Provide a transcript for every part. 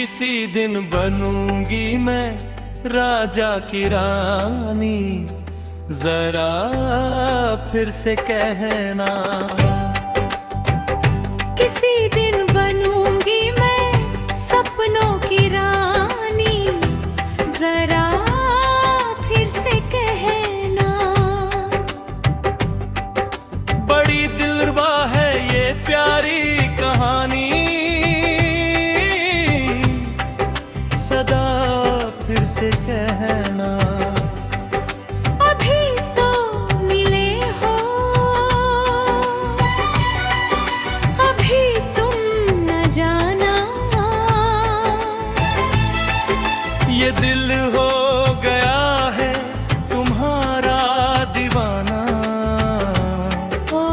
किसी दिन बनूंगी मैं राजा की रानी, जरा फिर से कहना। किसी दिन बनूंगी मैं सपनों की रानी, जरा फिर से कहना। बड़ी दिलरुबा है ये प्यारी कहानी, सदा फिर से कहना। अभी तो मिले हो, अभी तुम न जाना। ये दिल हो गया है तुम्हारा दीवाना। ओ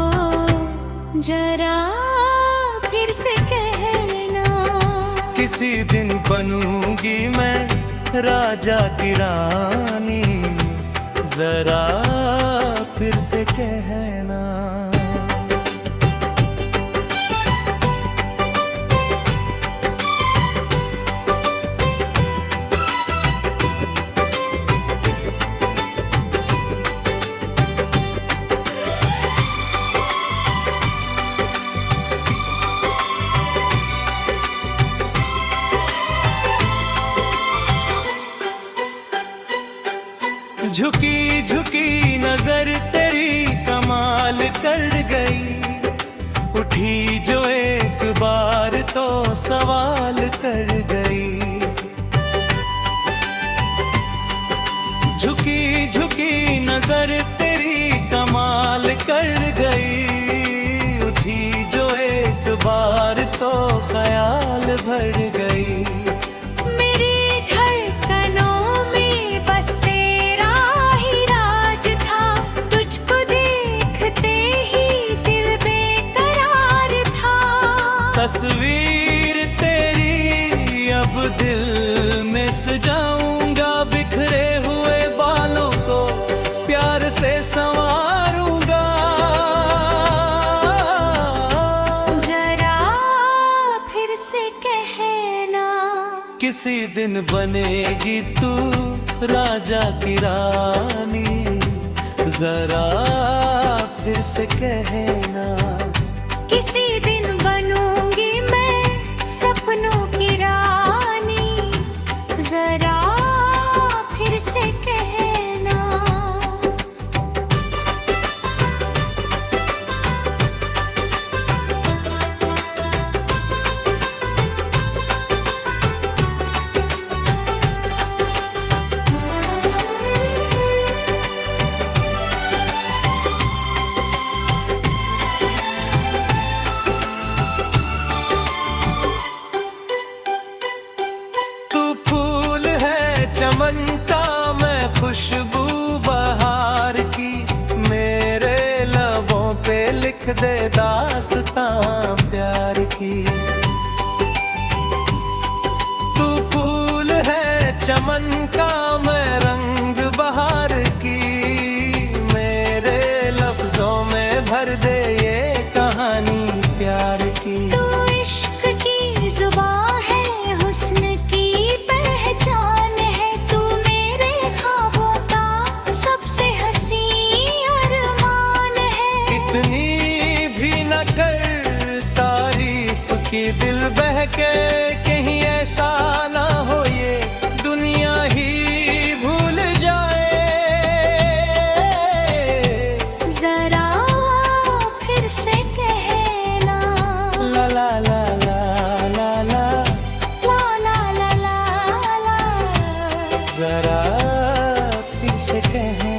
जरा फिर से कहना। किसी दिन बनूंगी मैं राजा की रानी, जरा फिर से कहना। झुकी झुकी नजर तेरी कमाल कर गई, उठी जो एक बार तो सवाल कर गई। झुकी झुकी नजर तेरी कमाल कर गई, उठी जो एक बार तो ख्याल भर गई। तस्वीर तेरी अब दिल में सजाऊंगा, बिखरे हुए बालों को प्यार से संवारूंगा। जरा फिर से कहना। किसी दिन बनेगी तू राजा की रानी, जरा फिर से कहना। किसी दिन बनूंगी मैं सपनों की रानी, जरा फिर से कहना। चमन का मैं खुशबू बहार की, मेरे लबों पे लिख दे दास्तां प्यार की। तू फूल है चमन का मैं रंग बहार की, मेरे लफ्जों में भर दे ये कहानी प्यार की। तू इश्क की जुबां है, हुस्न की पहचान है, तू मेरे ख्वाबों का सबसे हसी अरमान है। इतनी भी न कर तारीफ की दिल बहके, कहीं ऐसा ना हो ये दुनिया ही भूल जाए। जरा फिर से कहना। ला ला ला ला ला ला ला ला ला ला ला। जरा फिर से कहना।